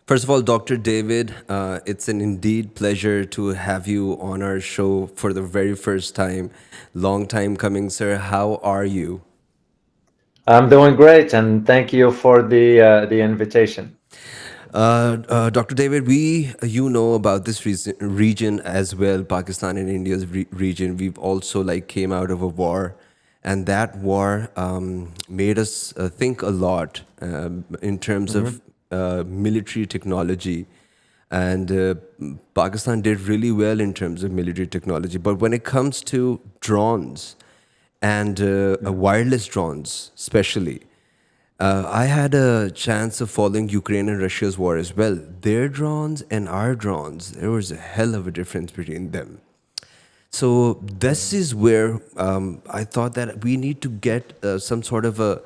First of all, Dr. David, it's an indeed pleasure to have you on our show for the very first time. Long time coming, sir. How are you? I'm doing great, and thank you for the invitation. Dr. David, you know about this region as well, Pakistan and India's region. We've also like came out of a war, and that war made us think a lot in terms Hmm. of military technology. And Pakistan did really well in terms of military technology. But when it comes to drones and wireless drones, especially, I had a chance of following Ukraine and Russia's war as well. Their drones and our drones, there was a hell of a difference between them. So this is where I thought that we need to get some sort of a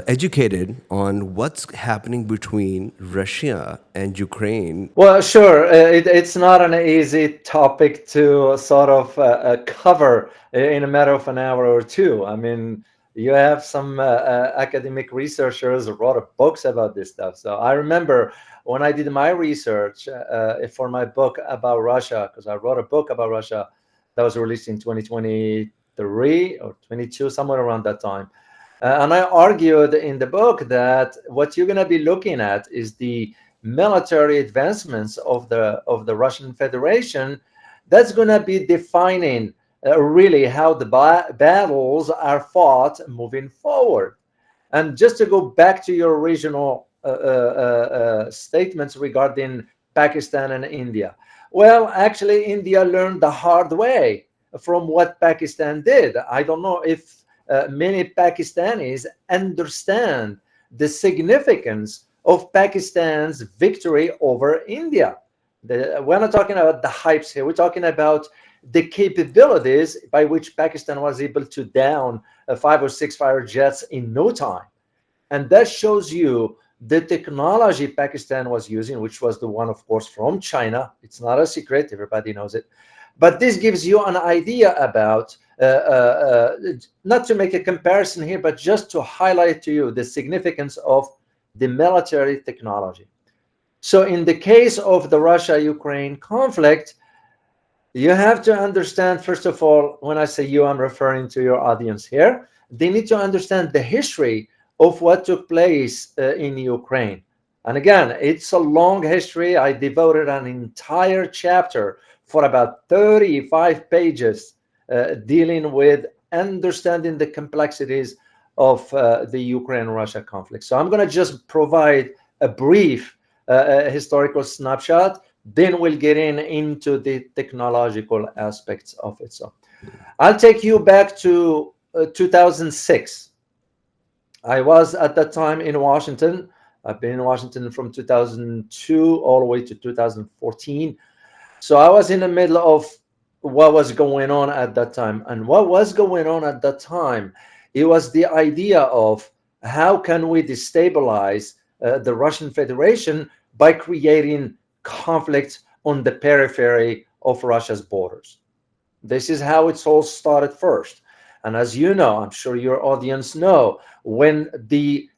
educated on what's happening between Russia and Ukraine. Well, sure. It's not an easy topic to sort of cover in a matter of an hour or two. I mean, you have some academic researchers who wrote books about this stuff. So I remember when I did my research for my book about Russia, because I wrote a book about Russia that was released in 2023 or 22, somewhere around that time. And I argued in the book that what you're going to be looking at is the military advancements of the Russian Federation. That's going to be defining really how the battles are fought moving forward. And just to go back to your original statements regarding Pakistan and India, well, actually, India learned the hard way from what Pakistan did. I don't know if many Pakistanis understand the significance of Pakistan's victory over India. We're not talking about the hypes here. We're talking about the capabilities by which Pakistan was able to down 5 or 6 fighter jets in no time. And that shows you the technology Pakistan was using, which was the one, of course, from China. It's not a secret, everybody knows it. But this gives you an idea about, not to make a comparison here, but just to highlight to you the significance of the military technology. So, in the case of the Russia Ukraine conflict, you have to understand, first of all, when I say you, I'm referring to your audience here. They need to understand the history of what took place in Ukraine. And again, it's a long history. I devoted an entire chapter for about 35 pages dealing with understanding the complexities of the Ukraine Russia conflict. So I'm going to just provide a brief historical snapshot, then we'll get into the technological aspects of it. So I'll take you back to 2006. I was at that time in Washington. I've been in Washington from 2002 all the way to 2014. So I was in the middle of what was going on at that time. And what was going on at that time, it was the idea of how can we destabilize the Russian Federation by creating conflict on the periphery of Russia's borders. This is how it's all started first. And as you know, I'm sure your audience know, when the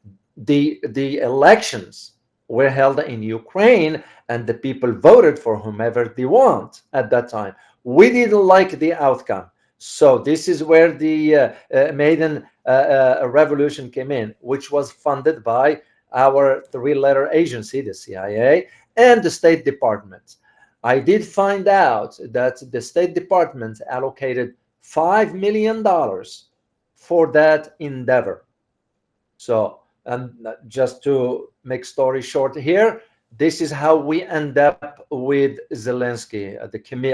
elections were held in Ukraine and the people voted for whomever they want at that time, we didn't like the outcome. So this is where the Maidan revolution came in, which was funded by our three-letter agency, the CIA, and the State Department. I did find out that the State Department allocated $5 million for that endeavor. So, and just to make story short here, this is how we end up with Zelensky.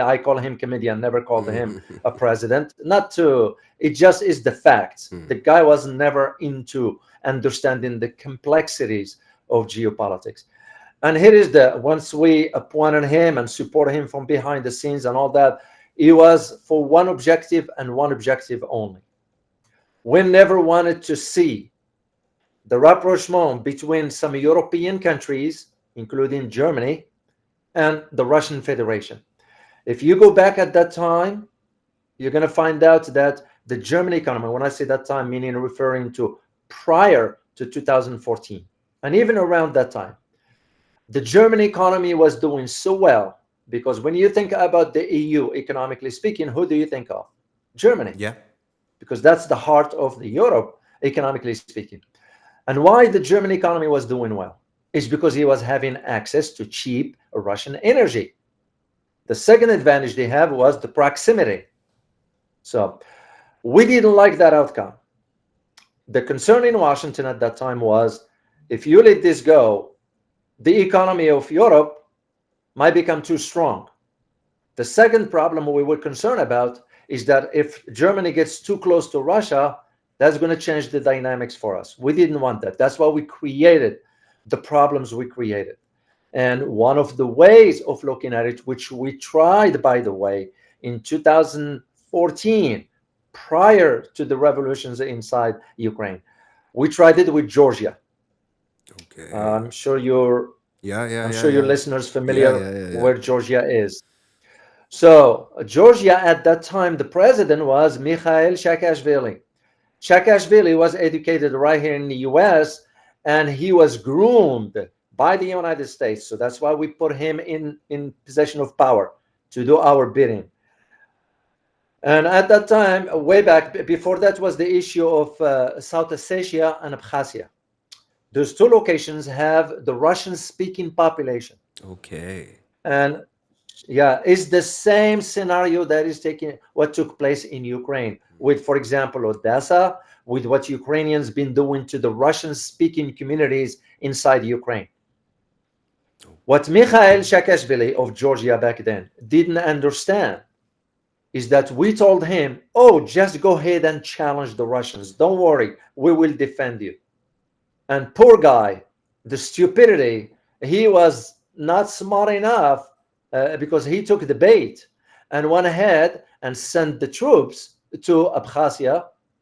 I call him comedian, never called him a president. Not to, it just is the facts. The guy was never into understanding the complexities of geopolitics. And here is the, once we appointed him and supported him from behind the scenes and all that, it was for one objective and one objective only. We never wanted to see the rapprochement between some European countries, including Germany, and the Russian Federation. If you go back at that time, you're going to find out that the German economy, when I say that time, meaning referring to prior to 2014, and even around that time, The German economy was doing so well because when you think about the EU, economically speaking, who do you think of? Germany, Yeah. because that's the heart of the Europe, economically speaking. And why the German economy was doing well is because he was having access to cheap Russian energy. The second advantage they have was the proximity. So we didn't like that outcome. The concern in Washington at that time was if you let this go, the economy of Europe might become too strong. The second problem we were concerned about is that if Germany gets too close to Russia, that's going to change the dynamics for us. We didn't want that. That's why we created the problems we created. And one of the ways of looking at it, which we tried, by the way, in 2014, prior to the revolutions inside Ukraine, we tried it with Georgia. Okay. I'm sure you're Yeah, yeah, I'm yeah, sure your yeah. listeners Yeah, familiar yeah, yeah, yeah. where Georgia is. So Georgia at that time, the president was Mikhail Saakashvili. Saakashvili was educated right here in the US and he was groomed by the United States. So that's why we put him in possession of power to do our bidding. And at that time, way back before that was the issue of South Ossetia and Abkhazia. Those two locations have the Russian speaking population. Okay. And yeah, it's the same scenario that is taking what took place in Ukraine with, for example, Odessa, with what Ukrainians been doing to the Russian-speaking communities inside Ukraine. What Mikhail Saakashvili of Georgia back then didn't understand is that we told him, "Oh, just go ahead and challenge the Russians. Don't worry, we will defend you." And poor guy, the stupidity, he was not smart enough because he took the bait and went ahead and sent the troops to Abkhazia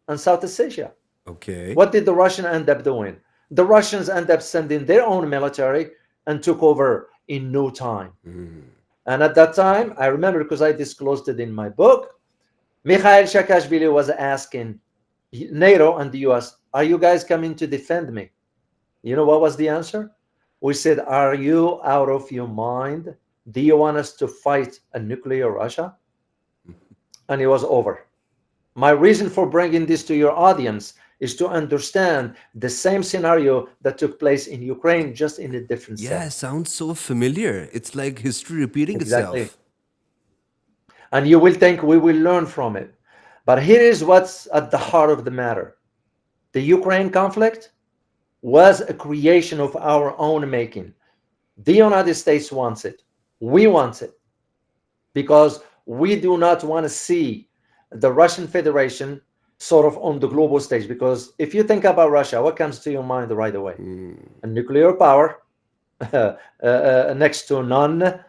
and South Ossetia. Okay. What did the Russians end up doing? The Russians end up sending their own military and took over in no time. Mm. And at that time, I remember because I disclosed it in my book, Mikhail Saakashvili was asking NATO and the US, "Are you guys coming to defend me?" You know what was the answer? We said, "Are you out of your mind? Do you want us to fight a nuclear Russia?" And it was over. My reason for bringing this to your audience is to understand the same scenario that took place in Ukraine, just in a different Yeah, setting. sounds so familiar. It's like history repeating Exactly. itself. And you will think we will learn from it. But here is what's at the heart of the matter. The Ukraine conflict was a creation of our own making. The United States wants it. We want it because we do not want to see the Russian Federation sort of on the global stage. Because if you think about Russia, what comes to your mind right away? Mm. A nuclear power, next to none,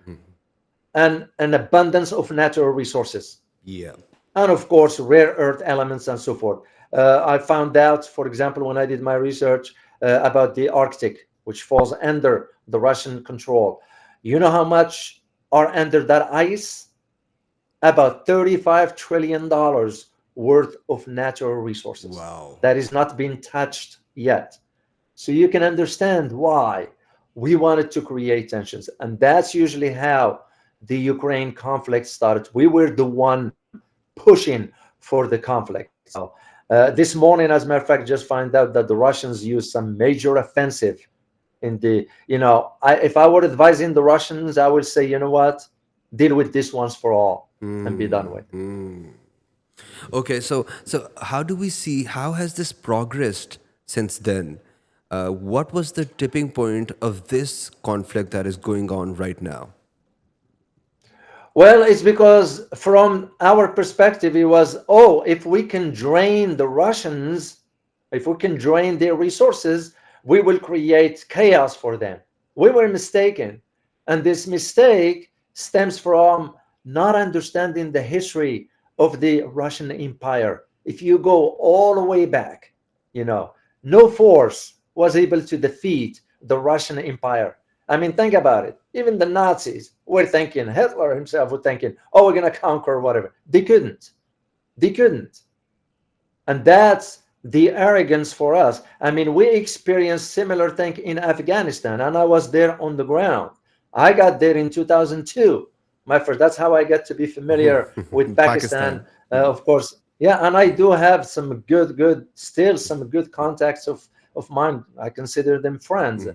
and an abundance of natural resources. Yeah. And of course, rare earth elements and so forth. I found out, for example, when I did my research about the Arctic, which falls under the Russian control. You know how much are under that ice? About $35 trillion worth of natural resources Wow. that is not being touched yet. So you can understand why we wanted to create tensions. And that's usually how the Ukraine conflict started. We were the one pushing for the conflict. So this morning, as a matter of fact, just find out that the Russians used some major offensive in the, if I were advising the Russians, I would say, you know what, deal with this once for all and be done Mm. with. Mm. Okay, so how do we see how has this progressed since then? What was the tipping point of this conflict that is going on right now? Well, it's because from our perspective, it was, oh, if we can drain the Russians, if we can drain their resources, we will create chaos for them. We were mistaken. And this mistake stems from not understanding the history of the Russian Empire. If you go all the way back, you know, no force was able to defeat the Russian Empire. I mean, think about it. Even the Nazis were thinking, Hitler himself was thinking, oh, we're going to conquer whatever. They couldn't. They couldn't. And that's the arrogance for us. I mean, we experienced similar thing in Afghanistan, and I was there on the ground. I got there in 2002, my first. That's how I got to be familiar with Pakistan, Pakistan. of course. Yeah, and I do have some still some good contacts of mine. I consider them friends.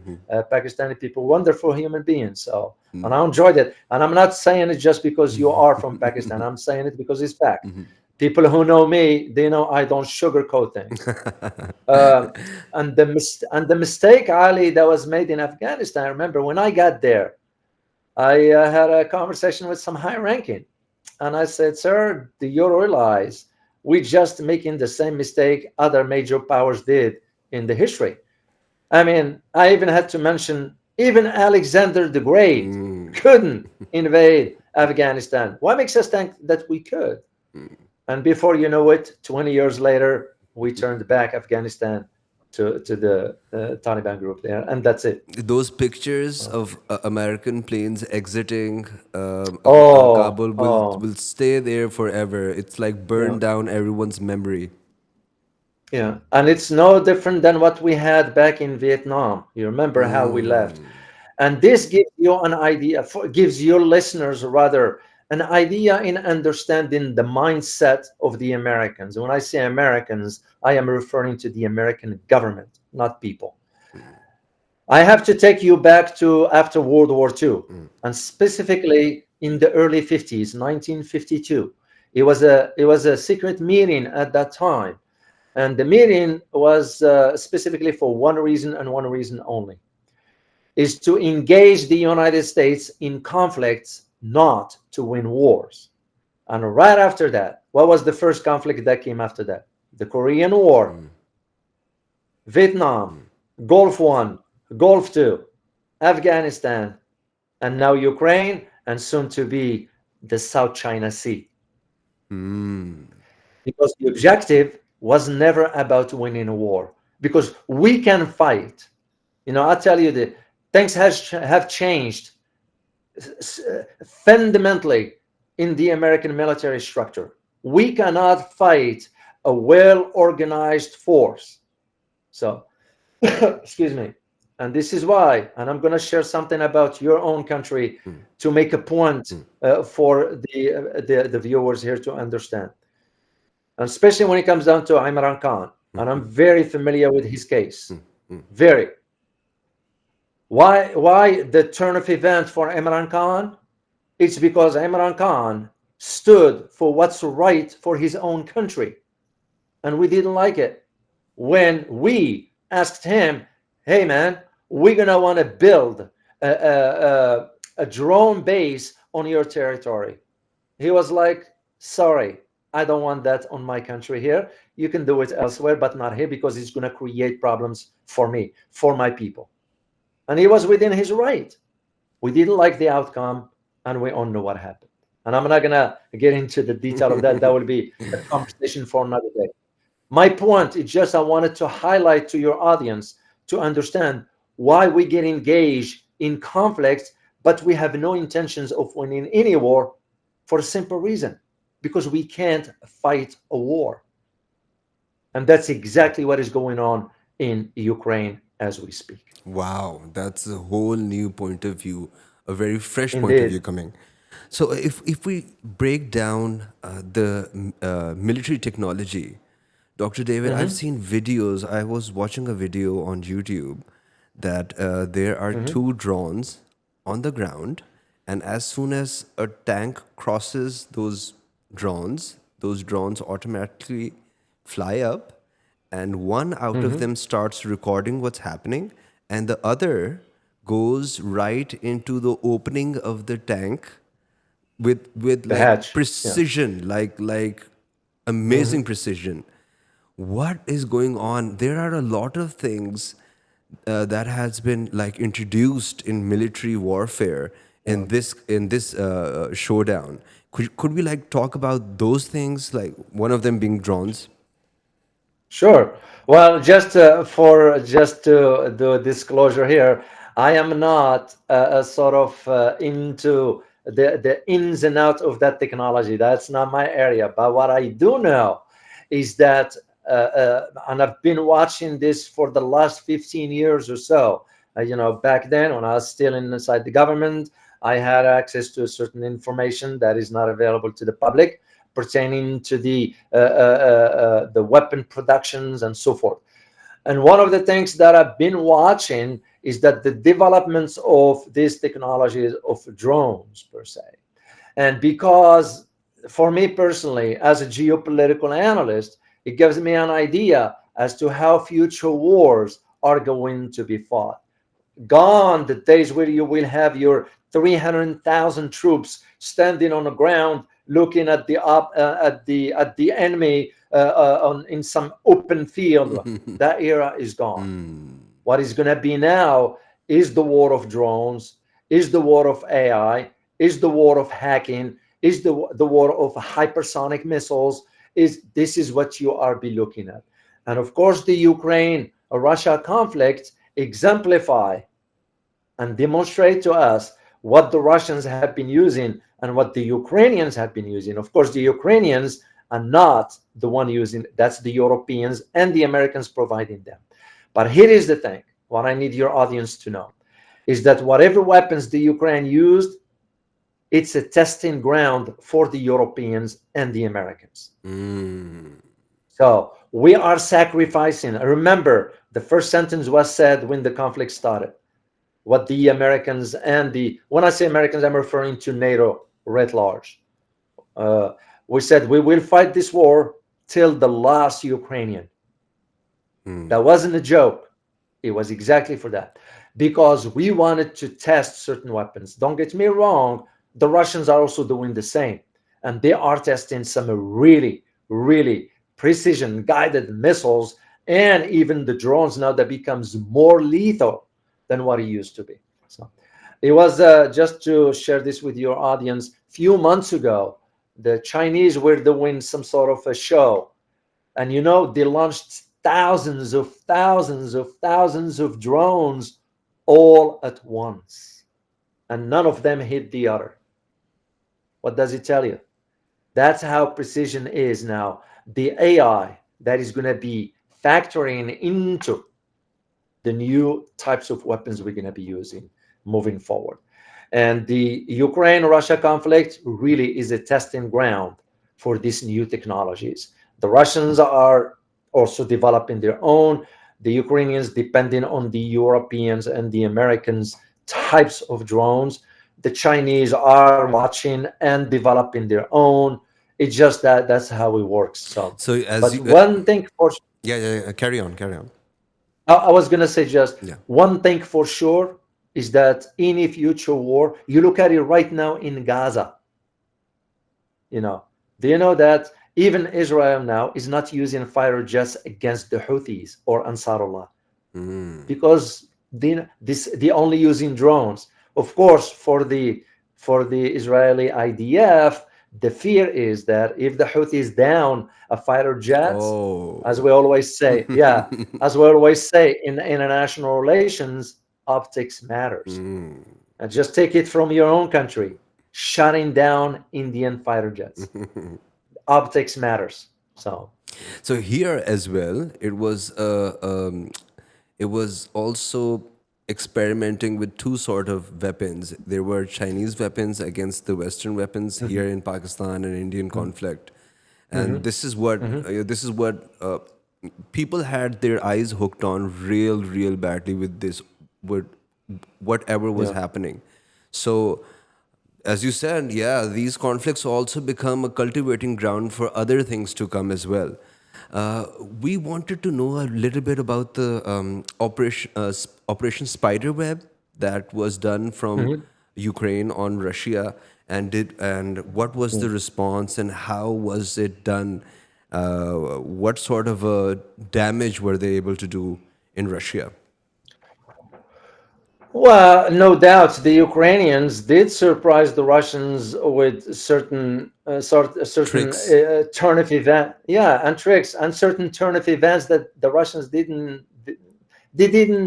Pakistani people, wonderful human beings. So, and I enjoyed it. And I'm not saying it just because you are from Pakistan. I'm saying it because it's fact. People who know me, they know I don't sugarcoat things. Uh, and the mistake, Ali, that was made in Afghanistan. I remember when I got there, I had a conversation with some high ranking, and I said, "Sir, do you realize we just making the same mistake other major powers did in the history?" I mean, I even had to mention even Alexander the Great couldn't invade Afghanistan. What makes us think that we could? And before you know it, 20 years later, we turned back Afghanistan to the Taliban group there, and that's it. Those pictures of American planes exiting Oh, Kabul oh, will stay there forever. It's like yeah, burned down everyone's memory. yeah. And it's no different than what we had back in Vietnam. You remember how we left. And this gives you an idea, gives your listeners rather an idea in understanding the mindset of the Americans. When I say Americans, I am referring to the American government, not people. I have to take you back to after World War II, and specifically in the early 50s, 1952. It was a secret meeting at that time, and the meeting was specifically for one reason and one reason only, is to engage the United States in conflicts, not to win wars. And right after that, what was the first conflict that came after that? The Korean War, Vietnam, Gulf One, Gulf Two, Afghanistan, and now Ukraine, and soon to be the South China Sea. Because the objective was never about winning a war, because we can fight. I tell you that things have changed fundamentally in the American military structure. We cannot fight a well-organized force. So, excuse me. And this is why, and I'm going to share something about your own country to make a point for the viewers here to understand. And especially when it comes down to Imran Khan. And I'm very familiar with his case. Very. Why the turn of event for Imran Khan? It's because Imran Khan stood for what's right for his own country. And we didn't like it. When we asked him, hey man, we're going to want to build a drone base on your territory. He was like, sorry, I don't want that on my country here. You can do it elsewhere, but not here, because it's going to create problems for me, for my people. And he was within his right. We didn't like the outcome, and we all know what happened. And I'm not going to get into the detail of that. That will be a conversation for another day. My point is just I wanted to highlight to your audience to understand why we get engaged in conflicts, but we have no intentions of winning any war, for a simple reason, because we can't fight a war. And that's exactly what is going on in Ukraine as we speak. Wow, that's a whole new point of view, a very fresh point of Indeed. view coming. So, if we break down the military technology, Dr. David, I've Mm-hmm. seen videos. I was watching a video on YouTube that there are Mm-hmm. two drones on the ground, and as soon as a tank crosses those drones automatically fly up, and one out of Mm-hmm. them starts recording what's happening, and the other goes right into the opening of the tank with The like hatch. Yeah. precision, like Mm-hmm. amazing precision. What is going on? There are a lot of things that has been like introduced in military warfare Yeah. in this showdown. Could we like talk about those things, like one of them being drones? Sure. Well, just to do a disclosure here, I am not sort of into the ins and outs of that technology. That's not my area. But what I do know is that and I've been watching this for the last 15 years or so. Back then when I was still inside the government, I had access to certain information that is not available to the public pertaining to the weapon productions and so forth. And one of the things that I've been watching is that the developments of these technologies of drones per se. And because for me personally, as a geopolitical analyst, it gives me an idea as to how future wars are going to be fought. Gone the days where you will have your 300,000 troops standing on the ground looking at the enemy in some open field. That era is gone. What is going to be now is the war of drones, is the war of AI, is the war of hacking, is the war of hypersonic missiles. This is what you are be looking at. And of course, the Ukraine Russia conflict exemplify and demonstrate to us what the Russians have been using and what the Ukrainians have been using. Of course, the Ukrainians are not the one using, that's the Europeans and the Americans providing them. But here is the thing, what I need your audience to know is that whatever weapons the Ukraine used, it's a testing ground for the Europeans and the Americans. So we are sacrificing. Remember, the first sentence was said when the conflict started. What the Americans and when I say Americans, I'm referring to NATO writ large. We said we will fight this war till the last Ukrainian. That wasn't a joke. It was exactly for that. Because we wanted to test certain weapons. Don't get me wrong, the Russians are also doing the same. And they are testing some really, really precision guided missiles and even the drones now that becomes more lethal than what it used to be. So it was just to share this with your audience. Few months ago, the Chinese were doing some sort of a show, and they launched thousands of drones all at once, and none of them hit the other. What does it tell you? That's how precision is now. The AI that is going to be factoring into the new types of weapons we're going to be using moving forward. And the Ukraine-Russia conflict really is a testing ground for these new technologies. The Russians are also developing their own. The Ukrainians depending on the Europeans and the Americans types of drones. The Chinese are watching and developing their own. It's just that's how it works. So as but you, one thing for carry on, carry on. I was going to say just Yeah. one thing for sure is that in a future war, you look at it right now in Gaza. Do you know that even Israel now is not using fighter jets against the Houthis or Ansarullah because they only using drones. Of course, for the Israeli IDF, the fear is that if the Houthis down a fighter jet, as we always say, as we always say in international relations, optics matters. And just take it from your own country, shutting down Indian fighter jets. Optics matters. So here as well, it was also experimenting with two sort of weapons. There were Chinese weapons against the Western weapons here in Pakistan and Indian conflict, and this is what people had their eyes hooked on real badly with this, with whatever was happening. So as you said, yeah, these conflicts also become a cultivating ground for other things to come as well. We wanted to know a little bit about the Operation Spiderweb that was done from Ukraine on Russia, and what was the response and how was it done? What sort of damage were they able to do in Russia? Well, no doubt the Ukrainians did surprise the Russians with certain Tricks. turn of event, and tricks and certain turn of events that the Russians didn't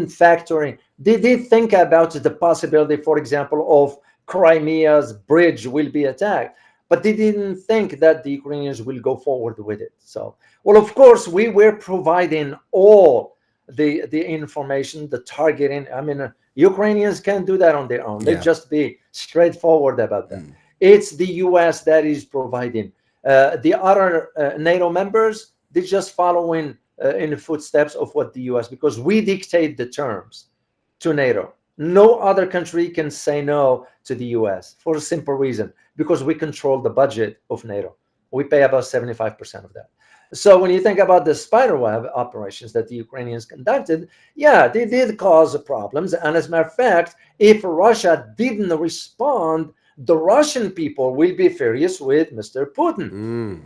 factor in. They did think about the possibility, for example, of Crimea's bridge will be attacked, but they didn't think that the Ukrainians will go forward with it. So, well, of course, we were providing all the information, the targeting. I mean, Ukrainians can't do that on their own. Let's Yeah. just be straightforward about that. It's the US that is providing. The other NATO members, they're just following in the footsteps of what the US, because we dictate the terms to NATO. No other country can say no to the US for a simple reason, because we control the budget of NATO. We pay about 75% of that. So when you think about the Spiderweb operations that the Ukrainians conducted, yeah, they did cause problems. And as a matter of fact, if Russia didn't respond, the Russian people will be furious with Mr. Putin.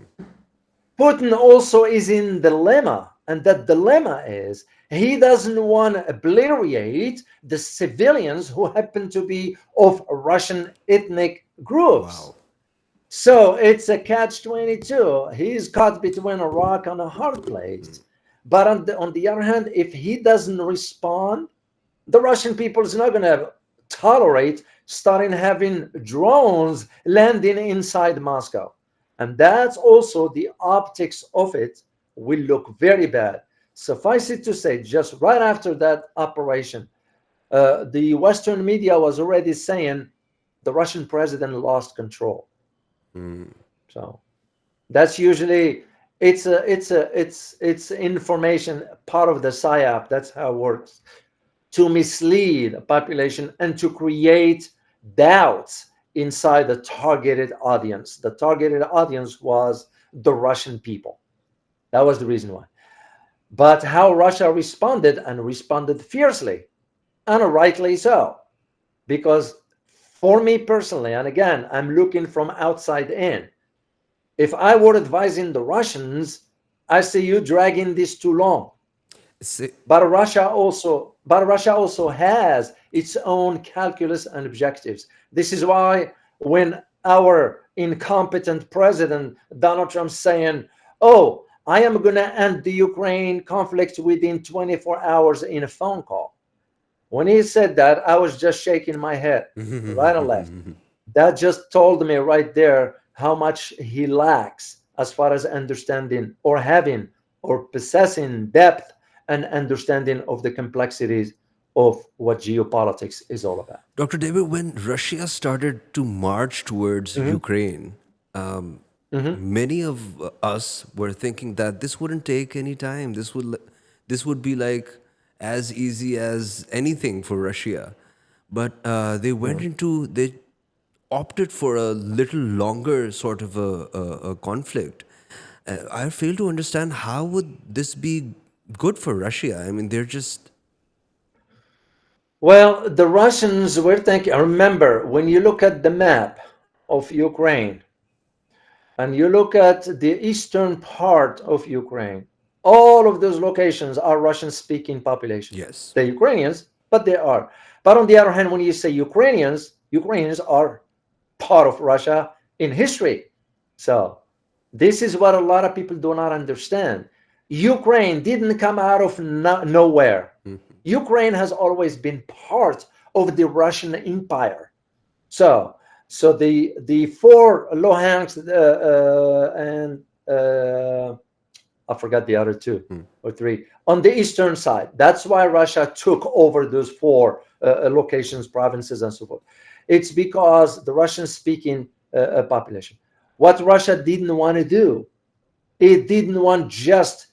Putin also is in dilemma, and that dilemma is he doesn't want to obliterate the civilians who happen to be of Russian ethnic groups. Wow. So it's a catch-22. He's caught between a rock and a hard place. But on the other hand, if he doesn't respond, the Russian people is not going to tolerate starting having drones landing inside Moscow. And that's also the optics of it will look very bad. Suffice it to say, just right after that operation, the Western media was already saying the Russian president lost control. So that's usually it's information part of the psyop. That's how it works, to mislead a population and to create doubts inside the targeted audience. The targeted audience was the Russian people. That was the reason why. But how Russia responded, and responded fiercely, and rightly so, because for me personally, and again, I'm looking from outside in, if I were advising the Russians, I say you dragging this too long. See, But Russia also has its own calculus and objectives. This is why when our incompetent president Donald Trump saying, "Oh, I am going to end the Ukraine conflict within 24 hours" in a phone call, when he said that, I was just shaking my head right and left. That just told me right there how much he lacks as far as understanding or having or possessing depth and understanding of the complexities of what geopolitics is all about. Dr. David, when Russia started to march towards Mhm, Ukraine, mhm. many of us were thinking that this wouldn't take any time. This would be like as easy as anything for Russia. But they opted for a little longer sort of a conflict. I fail to understand how would this be good for Russia. I mean, they're just Well, the Russians were thinking, remember, when you look at the map of Ukraine and you look at the eastern part of Ukraine, all of those locations are Russian speaking population. yes. The Ukrainians, but they are. But on the other hand, when you say Ukrainians, Ukrainians are part of Russia in history. So this is what a lot of people do not understand. Ukraine didn't come out of nowhere. Ukraine has always been part of the Russian Empire. So, so the four Luhansk and I forgot the other two or three on the eastern side. That's why Russia took over those four locations, provinces, and so forth. It's because the Russian-speaking population. What Russia didn't want to do, it didn't want just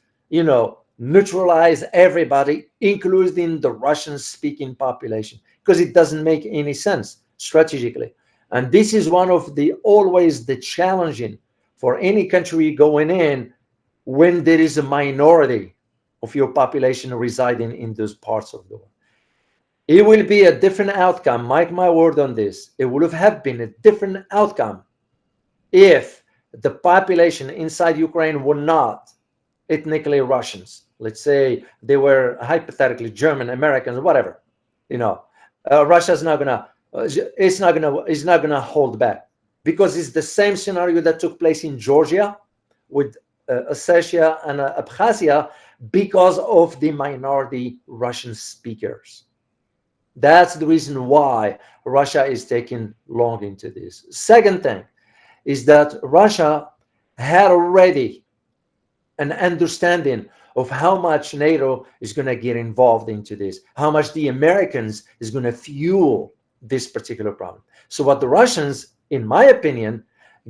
neutralize everybody, including the Russian-speaking population, because it doesn't make any sense strategically. And this is one of the always the challenging for any country going in when there is a minority of your population residing in those parts of the world. It will be a different outcome. Mark my word on this. It would have been a different outcome if the population inside Ukraine were not ethnically Russians. Let's say they were hypothetically German, Americans, whatever. Russia's not gonna. It's not gonna hold back, because it's the same scenario that took place in Georgia with Ossetia and Abkhazia because of the minority Russian speakers. That's the reason why Russia is taking long into this. Second thing, is that Russia had already an understanding of how much NATO is going to get involved into this, how much the Americans is going to fuel this particular problem. So what the Russians, in my opinion,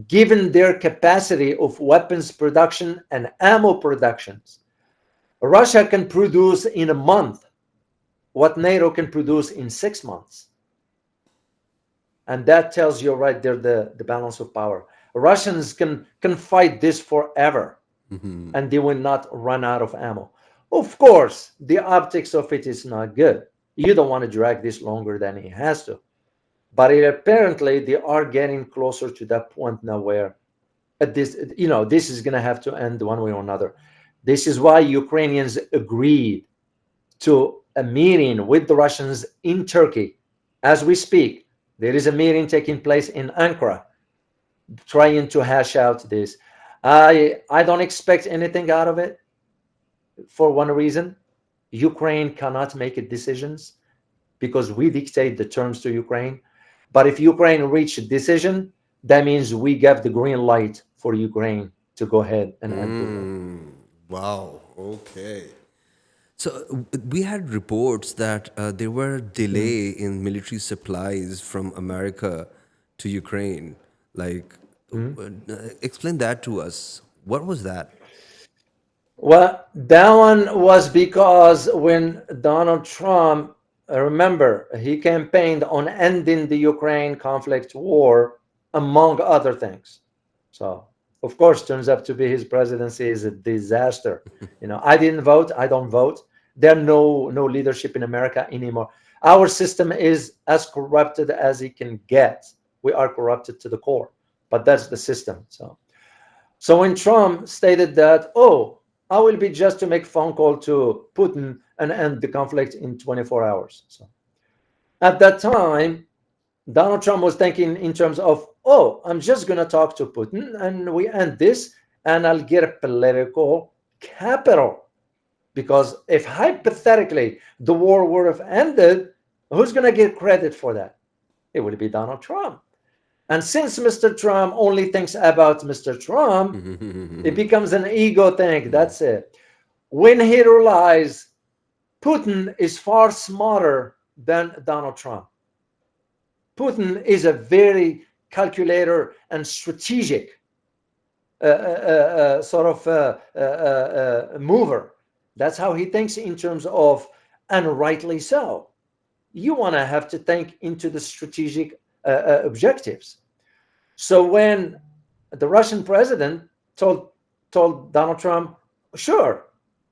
given their capacity of weapons production and ammo productions, Russia can produce in a month what NATO can produce in 6 months. And that tells you right there the balance of power. Russians can fight this forever, and they will not run out of ammo. Of course, the optics of it is not good. You don't want to drag this longer than he has to. But apparently, they are getting closer to that point now where this is going to have to end one way or another. This is why Ukrainians agreed to a meeting with the Russians in Turkey. As we speak, there is a meeting taking place in Ankara, trying to hash out this. I don't expect anything out of it for one reason. Ukraine cannot make decisions because we dictate the terms to Ukraine. But if Ukraine reach a decision, that means we gave the green light for Ukraine to go ahead and end the war. Wow. Okay. So we had reports that there were Mm. delay in military supplies from America to Ukraine. Like, Mm. explain that to us. What was that? Well, that one was because when Donald Trump, remember, he campaigned on ending the Ukraine conflict war, among other things. So, of course, turns out to be his presidency is a disaster. I didn't vote. I don't vote. There's no leadership in America anymore. Our system is as corrupted as it can get. We are corrupted to the core, but that's the system. So when Trump stated that, oh, I will be just to make phone call to Putin and end the conflict in 24 hours. So at that time, Donald Trump was thinking in terms of, oh, I'm just going to talk to Putin and we end this and I'll get a political capital. Because if hypothetically the war would have ended, who's going to get credit for that? It would be Donald Trump. And since Mr. Trump only thinks about Mr. Trump, it becomes an ego thing. That's it. When he realized Putin is far smarter than Donald Trump, Putin is a very calculator and strategic sort of mover. That's how he thinks in terms of, and rightly so. You want to have to think into the strategic objectives. So when the Russian president told Donald Trump, sure,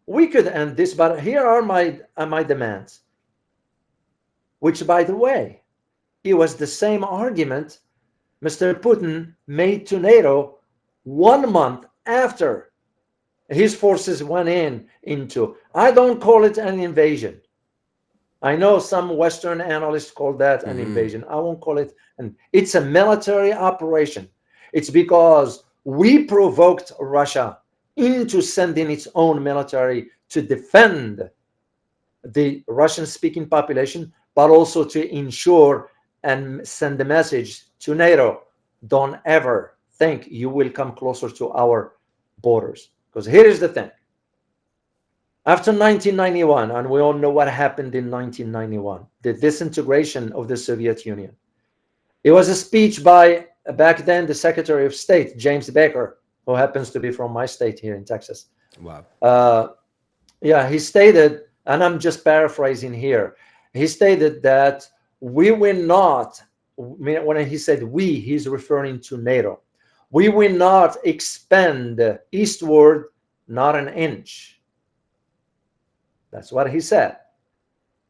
we could end this, but here are my demands. Which, by the way, it was the same argument Mr. Putin made to NATO 1 month after his forces went into. I don't call it an invasion. I know some Western analysts call that an invasion. I won't call it it's a military operation. It's because we provoked Russia into sending its own military to defend the Russian-speaking population, but also to ensure and send the message to NATO, don't ever think you will come closer to our borders. Because here is the thing. After 1991, and we all know what happened in 1991, the disintegration of the Soviet Union. It was a speech by, back then, the Secretary of State, James Baker, who happens to be from my state here in Texas. Wow. Yeah, he stated, and I'm just paraphrasing here, he stated that we will not, when he said we, he's referring to NATO, we will not expand eastward, not an inch. That's what he said.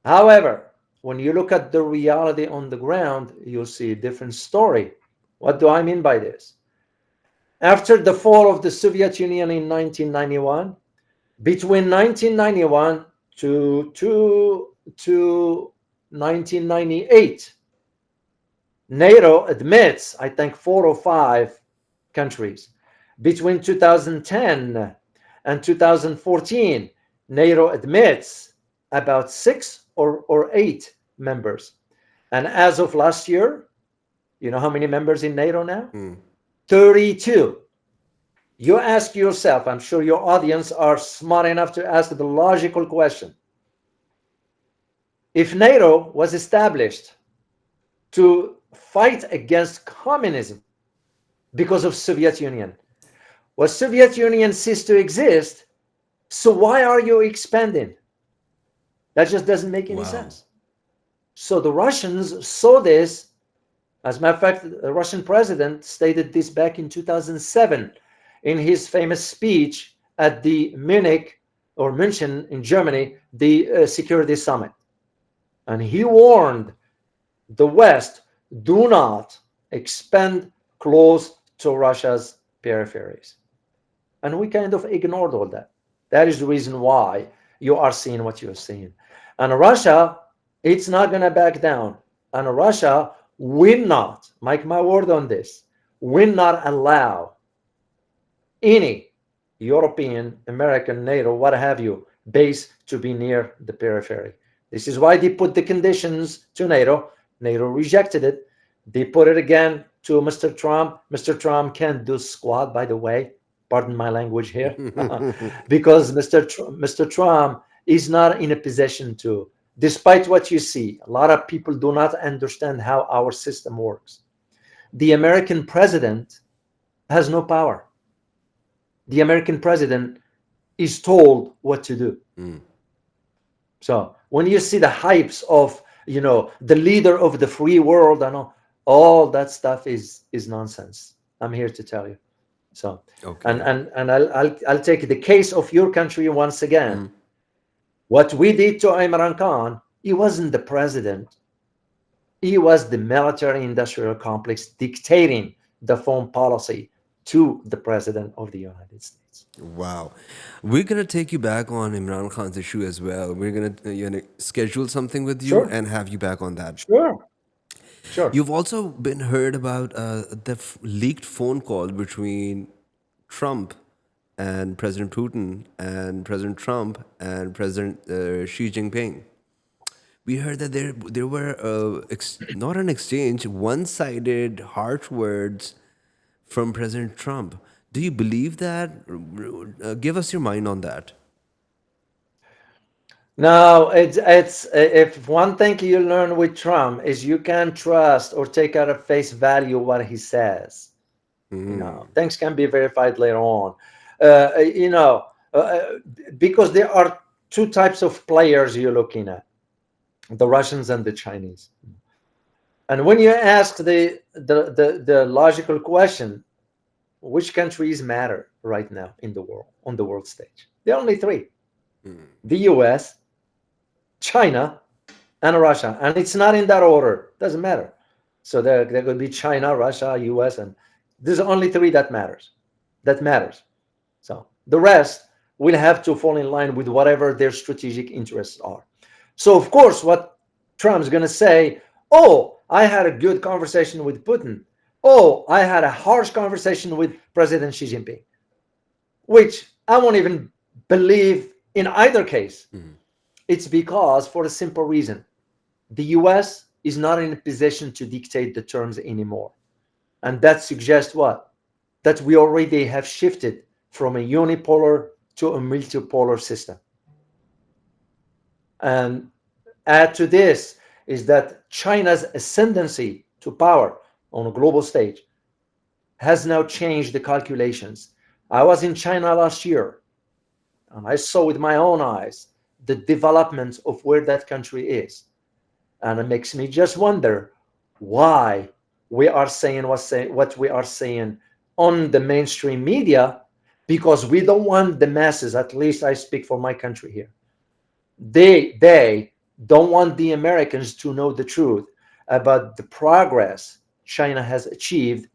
However, when you look at the reality on the ground, you'll see a different story. What do I mean by this? After the fall of the Soviet Union in 1991, between 1991 to 1998, NATO admits, I think, 4 or 5 countries. Between 2010 and 2014, NATO admits about 6 or 8 members. And as of last year, you know how many members in NATO now? 32. You ask yourself, I'm sure your audience are smart enough to ask the logical question. If NATO was established to fight against communism because of Soviet Union, was Soviet Union ceased to exist, so why are you expanding? That just doesn't make any Wow. sense. So the Russians saw this. As a matter of fact, the Russian president stated this back in 2007 in his famous speech at the Munich or München in Germany, the security summit. And he warned the West, do not expand close to Russia's peripheries. And we kind of ignored all that. That is the reason why you are seeing what you're seeing. And Russia, it's not going to back down. And Russia will not, mark my word on this, will not allow any European, American, NATO, what have you, base to be near the periphery. This is why they put the conditions to NATO. NATO rejected it. They put it again to Mr. Trump. Mr. Trump can't do squat, by the way. Pardon my language here. Because Mr. Trump is not in a position to, despite what you see, a lot of people do not understand how our system works. The American president has no power. The American president is told what to do. So when you see the hypes of, the leader of the free world and all that stuff is nonsense. I'm here to tell you. So and Okay. and I'll take the case of your country once again. What we did to Imran Khan, he wasn't the president. He was the military industrial complex dictating the foreign policy to the president of the United States. Wow. We're going to take you back on Imran Khan's issue as well. We're going to schedule something with you Sure, and have you back on that. sure, sure. You've also been heard about the leaked phone call between Trump and President Putin and President Trump and President Xi Jinping. We heard that there were not an exchange, one-sided harsh words from President Trump. Do you believe that? Give us your mind on that. No, it's if one thing you learn with Trump is you can't trust or take out of face value what he says. Things can be verified later on. You know, because there are two types of players you're looking at: the Russians and the Chinese. And when you ask the logical question, which countries matter right now in the world on the world stage? There are only three: the U.S., China, and Russia, and it's not in that order. Doesn't matter. So there could be China, Russia, U.S., and there's only three that matters. That matters. So the rest will have to fall in line with whatever their strategic interests are. So of course, what Trump's going to say, oh, I had a good conversation with Putin. Oh, I had a harsh conversation with President Xi Jinping, which I won't even believe in either case. It's because, for a simple reason, the US is not in a position to dictate the terms anymore. And that suggests what? That we already have shifted from a unipolar to a multipolar system. And add to this is that China's ascendancy to power on a global stage has now changed the calculations. I was in China last year and I saw with my own eyes the development of where that country is. And it makes me just wonder why we are saying what we are saying on the mainstream media, because we don't want the masses, at least I speak for my country here. They don't want the Americans to know the truth about the progress China has achieved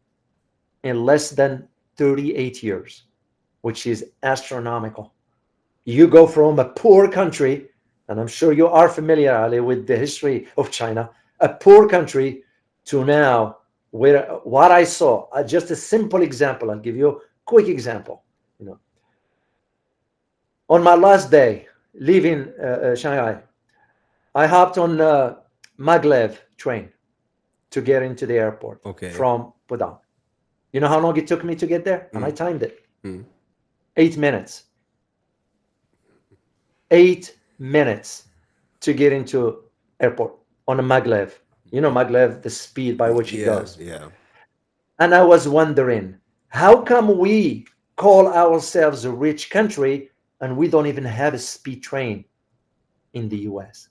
in less than 38 years, which is astronomical. You go from a poor country, and I'm sure you are familiar, Ali, with the history of China, a poor country, to now where what I saw, just a simple example, I'll give you a quick example. On my last day leaving Shanghai, I hopped on maglev train to get into the airport Okay. from Pudong. You know how long it took me to get there? And I timed it. 8 minutes. 8 minutes to get into airport on a maglev. You know maglev, the speed by which it Yeah, goes. yeah. And I was wondering, how come we call ourselves a rich country and we don't even have a speed train in the US?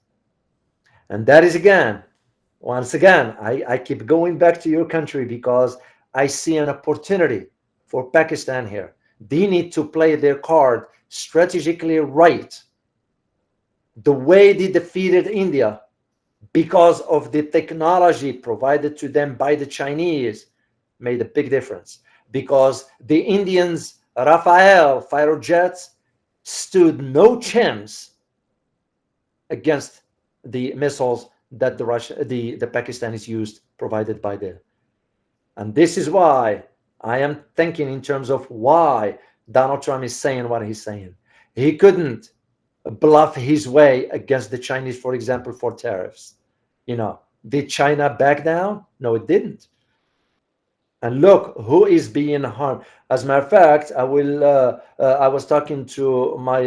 And that is again, once again, I keep going back to your country because I see an opportunity for Pakistan here. They need to play their card strategically right. The way they defeated India because of the technology provided to them by the Chinese made a big difference. Because the Indians, Rafael fighter jets, stood no chance against the missiles that the Pakistanis used, provided by them. And this is why I am thinking in terms of why Donald Trump is saying what he's saying. He couldn't bluff his way against the Chinese, for example, for tariffs. Did China back down? No, it didn't. And look who is being harmed. As a matter of fact, I was talking to my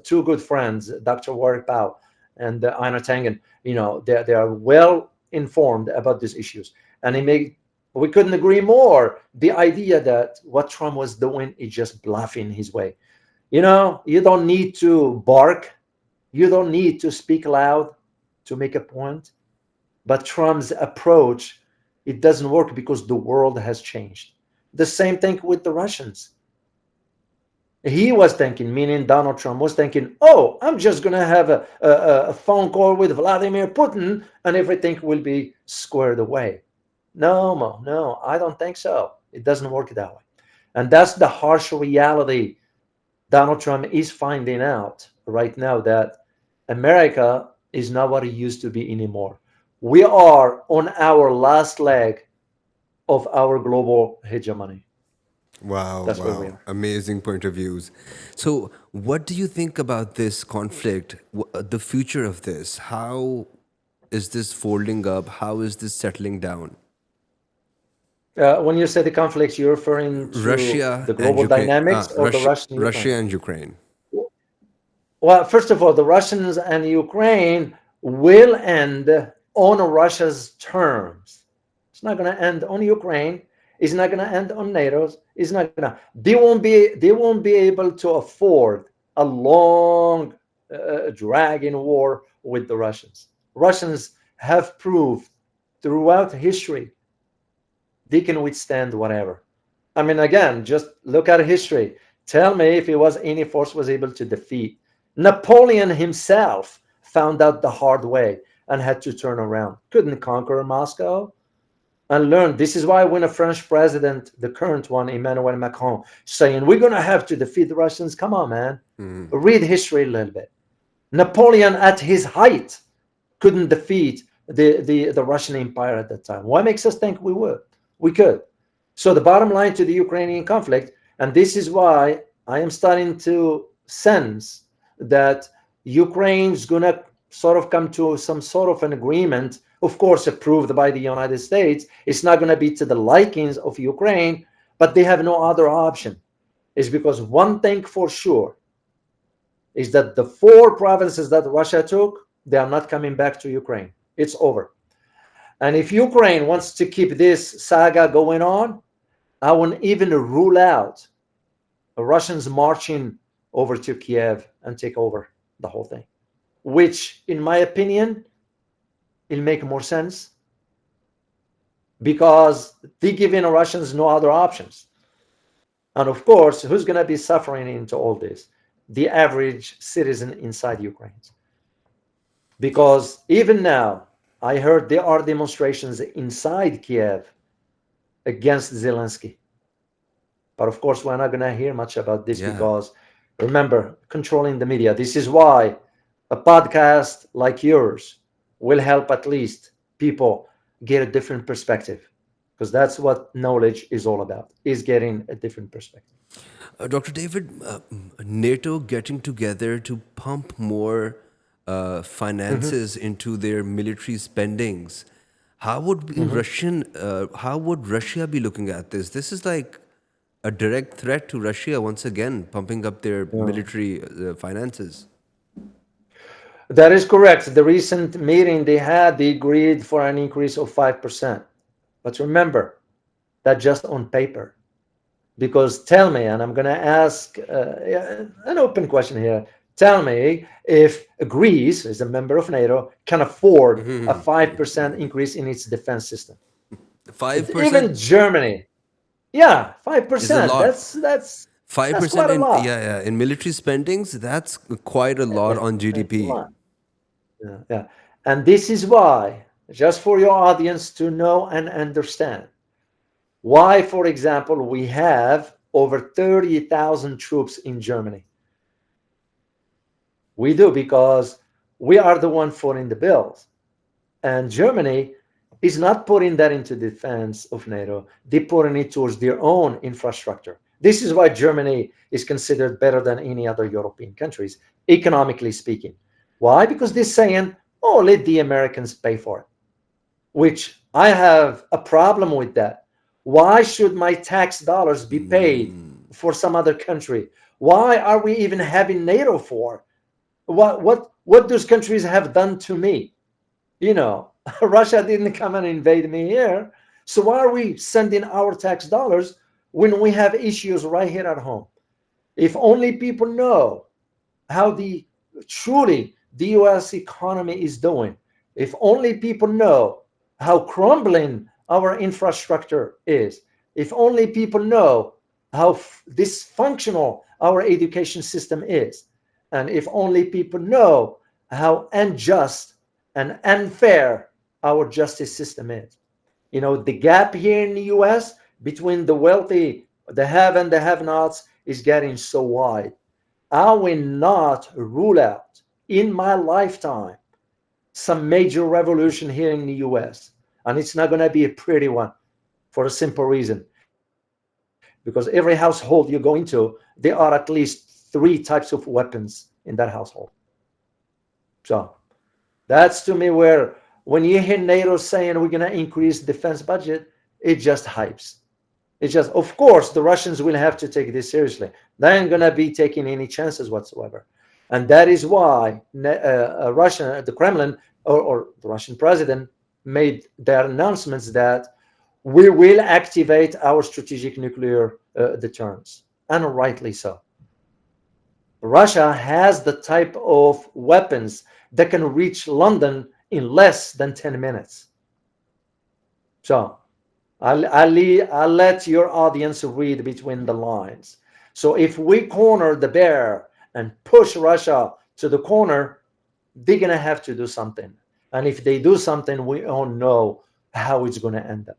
two good friends, Dr. Warwick Pao and Aina Tangen. They are well informed about these issues, and we couldn't agree more. The idea that what Trump was doing is just bluffing his way. You don't need to bark, you don't need to speak loud to make a point. But Trump's approach, it doesn't work because the world has changed. The same thing with the Russians. He was thinking, meaning Donald Trump was thinking, oh, I'm just going to have a phone call with Vladimir Putin and everything will be squared away. No, Mo, no, I don't think so. It doesn't work that way. And that's the harsh reality Donald Trump is finding out right now, that America is not what it used to be anymore. We are on our last leg of our global hegemony. Wow, That's where we wow. are. Amazing point of views. So, what do you think about this conflict, the future of this? How is this folding up? How is this settling down? When you say the conflicts, you're referring to Russia the and global Ukraine. dynamics or the Russian Russia Ukraine? and Ukraine. Well, first of all, the Russians and Ukraine will end on Russia's terms. It's not going to end on Ukraine. It's not going to end on NATO's. It's not going to. They won't be able to afford a long, dragging war with the Russians. Russians have proved throughout history they can withstand whatever. I mean, again, just look at history. Tell me if it was any force was able to defeat. Napoleon himself found out the hard way and had to turn around. Couldn't conquer Moscow and learn. This is why when a French president, the current one, Emmanuel Macron, saying we're going to have to defeat the Russians, come on, man. Read history a little bit. Napoleon at his height couldn't defeat the Russian Empire at that time. What makes us think we would? We could. So the bottom line to the Ukrainian conflict, and this is why I am starting to sense that Ukraine's going to sort of come to some sort of an agreement, of course, approved by the United States. It's not going to be to the likings of Ukraine, but they have no other option. Is because one thing for sure is that the 4 provinces that Russia took, they are not coming back to Ukraine. It's over. And if Ukraine wants to keep this saga going on, I wouldn't even rule out the Russians marching over to Kiev and take over the whole thing, which, in my opinion, it'll make more sense because they're giving the Russians no other options. And of course, who's going to be suffering into all this? The average citizen inside Ukraine. Because even now, I heard there are demonstrations inside Kiev against Zelensky. But of course, we're not going to hear much about this Yeah. because remember, controlling the media. This is why a podcast like yours will help at least people get a different perspective, because that's what knowledge is all about, is getting a different perspective. Dr. David, NATO getting together to pump more finances into their military spendings. Mhm. How would Russia be looking at this? This is like a direct threat to Russia once again, pumping up their Yeah. military finances. That is correct. The recent meeting they had, they agreed for an increase of 5%. But remember, that just on paper. Because tell me, and I'm going to ask an open question here. Tell me if Greece, as a member of NATO, can afford a 5% increase in its defense system. Five Even percent Germany, yeah, is a 5%. lot. Five That's percent quite a in, lot. yeah, in military spendings. That's quite a lot on That's a GDP. lot. Yeah, yeah. And this is why, just for your audience to know and understand, why, for example, we have over 30,000 troops in Germany. We do because we are the one footing the bills. And Germany is not putting that into defense of NATO. They're putting it towards their own infrastructure. This is why Germany is considered better than any other European countries, economically speaking. Why? Because they're saying, oh, let the Americans pay for it, which I have a problem with that. Why should my tax dollars be paid for some other country? Why are we even having NATO for? What those countries have done to me? You know, Russia didn't come and invade me here. So why are we sending our tax dollars when we have issues right here at home? If only people know how the truly the US economy is doing, if only people know how crumbling our infrastructure is, if only people know how dysfunctional our education system is, and if only people know how unjust and unfair our justice system is. You know, the gap here in the US between the wealthy, the have and the have nots is getting so wide. I will not rule out in my lifetime some major revolution here in the US. And it's not going to be a pretty one for a simple reason. Because every household you go into, there are at least three types of weapons in that household. So that's to me where when you hear NATO saying we're going to increase defense budget, it just hypes. It's just, of course, the Russians will have to take this seriously. They ain't going to be taking any chances whatsoever. And that is why Russia, the Kremlin, or the Russian president made their announcements that we will activate our strategic nuclear deterrence. And rightly so. Russia has the type of weapons that can reach London in less than 10 minutes. So I'll let your audience read between the lines. So if we corner the bear and push Russia to the corner, they're going to have to do something. And if they do something, we all know how it's going to end up.